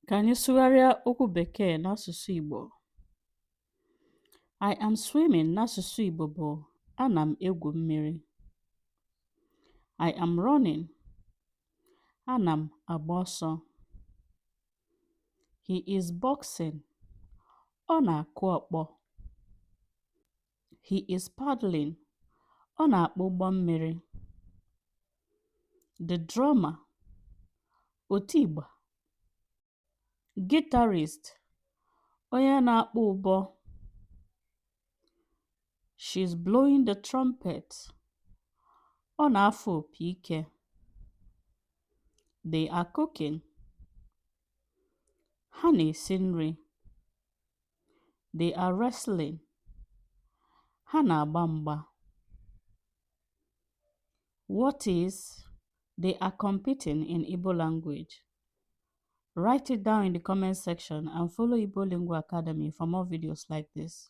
Ka anyị sụgharịa okwu Bekee n'asụsụ Igbo. I am swimming n'asụsụ Igbo bụ ana m egwu mmiri. I am running. Ana m agba ọsọ. He is boxing. Ọ na-akụ ọkpọ. He is paddling. Ọ na-akpọ ụgbọ mmiri. The drummer. Otigba. Guitarist. Onye na-akpọ ụbọ. She's blowing the trumpet. Ọ na-afụ opi ike. They are cooking. Ha na-esi nri. They are wrestling. Ha na-agba mgba. What is? They are competing in Igbo language. Write it down in the comment section and follow Igbo Lingua Academy for more videos like this.